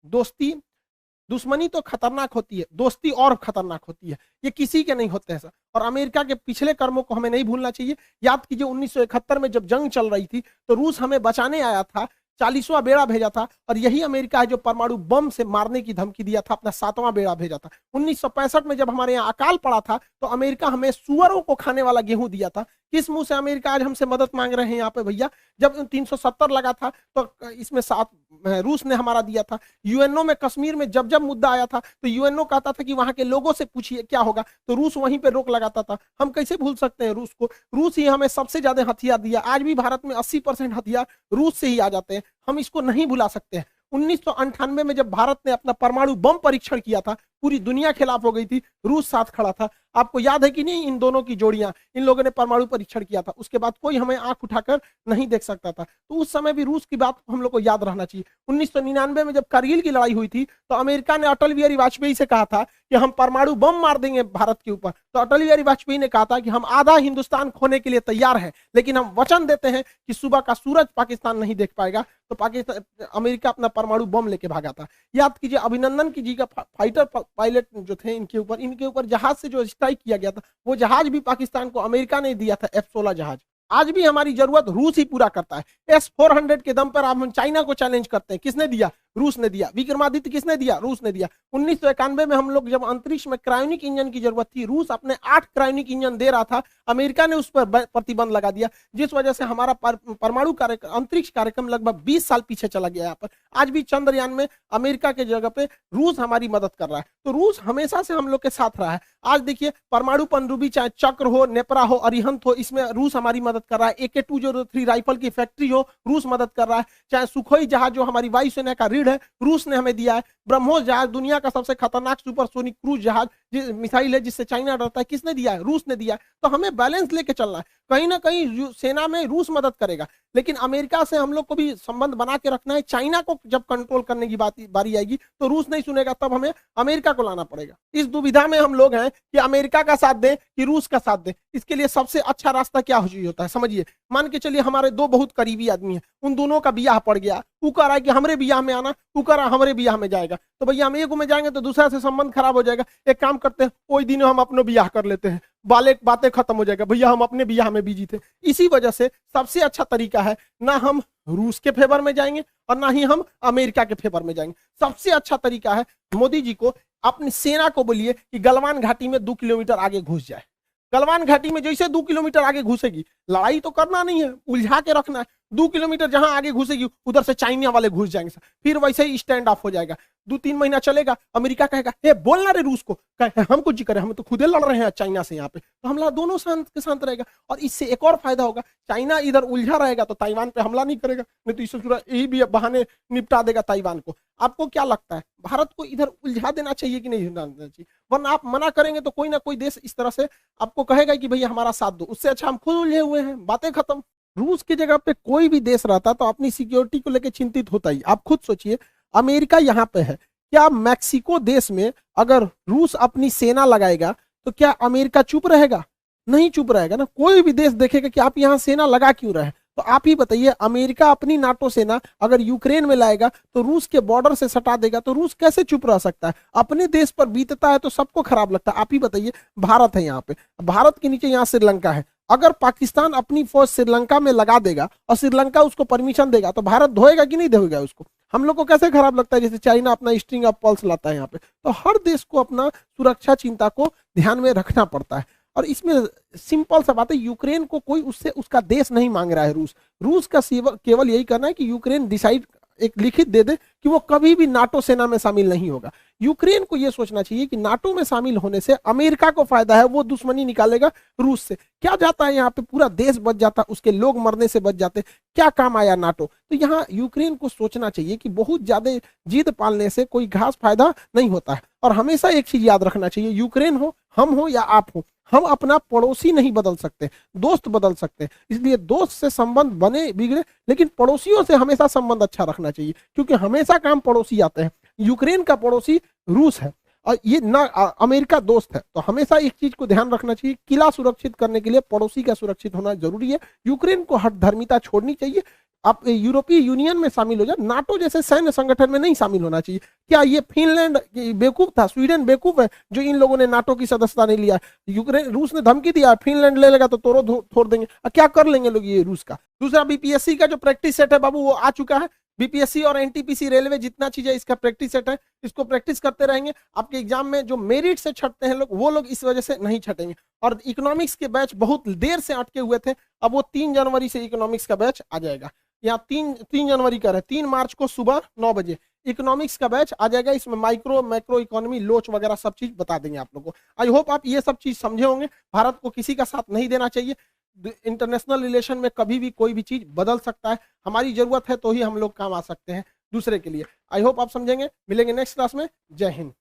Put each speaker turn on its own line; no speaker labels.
दोस्ती, दुश्मनी तो खतरनाक होती है, दोस्ती और खतरनाक होती है। ये किसी के नहीं होते हैं सर। और अमेरिका के पिछले कर्मों को हमें नहीं भूलना चाहिए। याद कीजिए 1971 में जब जंग चल रही थी तो रूस हमें बचाने आया था, 40वां बेड़ा भेजा था, और यही अमेरिका है जो परमाणु बम से मारने की धमकी दिया था, अपना 7वां बेड़ा भेजा था। 1965 में जब हमारे यहाँ अकाल पड़ा था तो अमेरिका हमें सुअरों को खाने वाला गेहूं दिया था। किस मुंह से अमेरिका आज हमसे मदद मांग रहे हैं यहाँ पे भैया? जब 370 लगा था तो इसमें 7 रूस ने हमारा दिया था। यूएनओ में कश्मीर में जब जब मुद्दा आया था तो यूएनओ कहता था कि वहां के लोगों से पूछिए क्या होगा, तो रूस वहीं पे रोक लगाता था। हम कैसे भूल सकते हैं रूस को? रूस ही हमें सबसे ज्यादा हथियार दिया। आज भी भारत में 80% हथियार रूस से ही आ जाते हैं, हम इसको नहीं भुला सकते हैं। 1998 में जब भारत ने अपना परमाणु बम परीक्षण किया था, पूरी दुनिया खिलाफ हो गई थी, रूस साथ खड़ा था। आपको याद है कि नहीं इन दोनों की जोड़ियां? इन लोगों ने परमाणु परीक्षण किया था, उसके बाद कोई हमें आंख उठाकर नहीं देख सकता था। तो उस समय भी रूस की बात हम लोग को याद रहना चाहिए। 1999 में जब कारगिल की लड़ाई हुई थी तो अमेरिका ने अटल बिहारी वाजपेयी से कहा था कि हम परमाणु बम मार देंगे भारत के ऊपर। तो अटल बिहारी वाजपेयी ने कहा था कि हम आधा हिंदुस्तान खोने के लिए तैयार हैं, लेकिन हम वचन देते हैं कि सुबह का सूरज पाकिस्तान नहीं देख पाएगा। तो पाकिस्तान अमेरिका अपना परमाणु बम लेके भागा था। याद कीजिए अभिनंदन की जी का फाइटर पायलट जो थे, इनके ऊपर जहाज से जो स्ट्राइक किया गया था, वो जहाज भी पाकिस्तान को अमेरिका ने दिया था, F-16 जहाज। आज भी हमारी जरूरत रूस ही पूरा करता है। S-400 के दम पर हम चाइना को चैलेंज करते हैं, किसने दिया? रूस ने दिया। विक्रमादित्य किसने दिया? रूस ने दिया। 1991 में हम लोग जब अंतरिक्ष में क्रायोनिक इंजन की जरूरत थी, रूस अपने 8 क्रायोनिक इंजन दे रहा था, अमेरिका ने उस पर प्रतिबंध लगा दिया, जिस वजह से हमारा परमाणु कार्यक्रम, अंतरिक्ष कार्यक्रम लगभग 20 साल पीछे चला गया। यहाँ पर आज भी चंद्रयान में अमेरिका के जगह पे रूस हमारी मदद कर रहा है। तो रूस हमेशा से हम लोग के साथ रहा है। आज देखिए परमाणु पनडुब्बी, चाहे चक्र हो, नेपरा हो, अरिहंत हो, इसमें रूस हमारी मदद कर रहा है। AK-203 राइफल की फैक्ट्री हो, रूस मदद कर रहा है। चाहे सुखोई जहाज जो हमारी वायुसेना का रीढ़ है, रूस ने हमें दिया है। ब्रह्मोस जहाज दुनिया का सबसे खतरनाक सुपरसोनिक क्रूज जहाज मिसाइल है जिससे चाइना डरता है, किसने दिया है? रूस ने दिया है। तो हमें बैलेंस लेके चलना है। कहीं ना कहीं सेना में रूस मदद करेगा, लेकिन अमेरिका से हम लोग को भी संबंध बना के रखना है। चाइना को जब कंट्रोल करने की बारी आएगी तो रूस नहीं सुनेगा, तब हमें अमेरिका को लाना पड़ेगा। इस दुविधा में हम लोग हैं कि अमेरिका का साथ दें कि रूस का साथ दें। इसके लिए सबसे अच्छा रास्ता क्या होता है समझिए। मान के चलिए हमारे 2 बहुत करीबी आदमी हैं, उन दोनों का बियाह पड़ गया, वो कह रहा है कि हमरे बियाह में आना, वो कह रहा है हमरे बियाह में जाएगा। तो भैया हम एक में जाएंगे तो दूसरा से संबंध खराब हो जाएगा। एक काम करते हैं, कोई दिन हम अपने बियाह कर लेते हैं, बातें खत्म हो जाएगा। भैया हम अपने बियाह में बिजी थे। इसी वजह से सबसे अच्छा तरीका है, ना हम रूस के फेवर में जाएंगे और ना ही हम अमेरिका के फेवर में जाएंगे। सबसे अच्छा तरीका है मोदी जी को अपनी सेना को बोलिए कि गलवान घाटी में 2 किलोमीटर आगे घुस जाए। गलवान घाटी में जैसे 2 किलोमीटर आगे घुसेगी, लड़ाई तो करना नहीं है, उलझा के रखना है। 2 किलोमीटर जहां आगे घुसेगी उधर से चाइना वाले घुस जाएंगे, फिर वैसे ही स्टैंड ऑफ हो जाएगा। 2-3 महीना चलेगा, अमेरिका कहेगा हे बोलना रे रूस को, हम कुछ करें, हम तो खुदे लड़ रहे हैं चाइना से यहाँ पे। तो हमला दोनों शांत के शांत रहेगा। और इससे एक और फायदा होगा, चाइना इधर उलझा रहेगा तो ताइवान पे हमला नहीं करेगा, नहीं तो इससे यही भी बहाने निपटा देगा ताइवान को। आपको क्या लगता है, भारत को इधर उलझा देना चाहिए कि नहीं देना चाहिए? वरना आप मना करेंगे तो कोई ना कोई देश इस तरह से आपको कहेगा कि भैया हमारा साथ दो। उससे अच्छा हम खुद उलझे हुए हैं, बातें खत्म। रूस की जगह पे कोई भी देश रहता तो अपनी सिक्योरिटी को लेकर चिंतित होता ही। आप खुद सोचिए, अमेरिका यहाँ पे है, क्या मैक्सिको देश में अगर रूस अपनी सेना लगाएगा तो क्या अमेरिका चुप रहेगा? नहीं चुप रहेगा ना। कोई भी देश देखेगा कि आप यहाँ सेना लगा क्यों रहे। तो आप ही बताइए, अमेरिका अपनी नाटो सेना अगर यूक्रेन में लाएगा तो रूस के बॉर्डर से सटा देगा, तो रूस कैसे चुप रह सकता है? अपने देश पर बीतता है तो सबको खराब लगता है। आप ही बताइए, भारत है यहाँ पे, भारत के नीचे यहाँ श्रीलंका है। अगर पाकिस्तान अपनी फौज श्रीलंका में लगा देगा और श्रीलंका उसको परमिशन देगा तो भारत धोएगा कि नहीं धोएगा उसको? हम लोग को कैसे खराब लगता है? जैसे चाइना अपना स्ट्रिंग ऑफ पल्स लाता है यहाँ पे। तो हर देश को अपना सुरक्षा चिंता को ध्यान में रखना पड़ता है। और इसमें सिंपल सा बात है, यूक्रेन को कोई उससे उसका देश नहीं मांग रहा है। रूस का केवल यही करना है कि यूक्रेन डिसाइड एक लिखित दे दे कि वो कभी भी नाटो सेना में शामिल नहीं होगा। यूक्रेन को यह सोचना चाहिए कि नाटो में शामिल होने से अमेरिका को फायदा है, वो दुश्मनी निकालेगा रूस से। क्या जाता है यहाँ पे, पूरा देश बच जाता, उसके लोग मरने से बच जाते, क्या काम आया नाटो? तो यहाँ यूक्रेन को सोचना चाहिए कि बहुत ज्यादा जिद पालने से कोई खास फायदा नहीं होता है। और हमेशा एक चीज याद रखना चाहिए, यूक्रेन हो, हम हो या आप हो, हम अपना पड़ोसी नहीं बदल सकते, दोस्त बदल सकते हैं। इसलिए दोस्त से संबंध बने बिगड़े, लेकिन पड़ोसियों से हमेशा संबंध अच्छा रखना चाहिए, क्योंकि हमेशा काम पड़ोसी आते हैं। यूक्रेन का पड़ोसी रूस है और ये ना अमेरिका दोस्त है। तो हमेशा एक चीज को ध्यान रखना चाहिए, किला सुरक्षित करने के लिए पड़ोसी का सुरक्षित होना जरूरी है। यूक्रेन को हठधर्मिता छोड़नी चाहिए। आप यूरोपीय यूनियन में शामिल हो जाए, नाटो जैसे सैन्य संगठन में नहीं शामिल होना चाहिए। क्या ये फिनलैंड बेवकूफ था, स्वीडन बेवकूफ है जो इन लोगों ने नाटो की सदस्यता नहीं लिया? यूक्रेन, रूस ने धमकी दिया फिनलैंड ले लेगा तो तोड़ो छोड़ देंगे। क्या कर लेंगे लोग ये रूस का? दूसरा, बीपीएससी का जो प्रैक्टिस सेट है बाबू वो आ चुका है। बीपीएससी और एनटीपीसी रेलवे जितना चीज है इसका प्रैक्टिस सेट है, इसको प्रैक्टिस करते रहेंगे। आपके एग्जाम में जो मेरिट से छटते हैं लोग, वो लोग इस वजह से नहीं छटेंगे। और इकोनॉमिक्स के बैच बहुत देर से अटके हुए थे, अब वो 3 जनवरी से इकोनॉमिक्स का बैच आ जाएगा। यहाँ 3 जनवरी का है, 3 मार्च को सुबह 9 बजे इकोनॉमिक्स का बैच आ जाएगा। इसमें माइक्रो मैक्रो इकोनॉमी, लोच वगैरह सब चीज बता देंगे आप लोगों को। आई होप आप ये सब चीज समझे होंगे। भारत को किसी का साथ नहीं देना चाहिए। इंटरनेशनल रिलेशन में कभी भी कोई भी चीज बदल सकता है, हमारी जरूरत है तो ही हम लोग काम आ सकते हैं दूसरे के लिए। आई होप आप समझेंगे। मिलेंगे नेक्स्ट क्लास में। जय हिंद।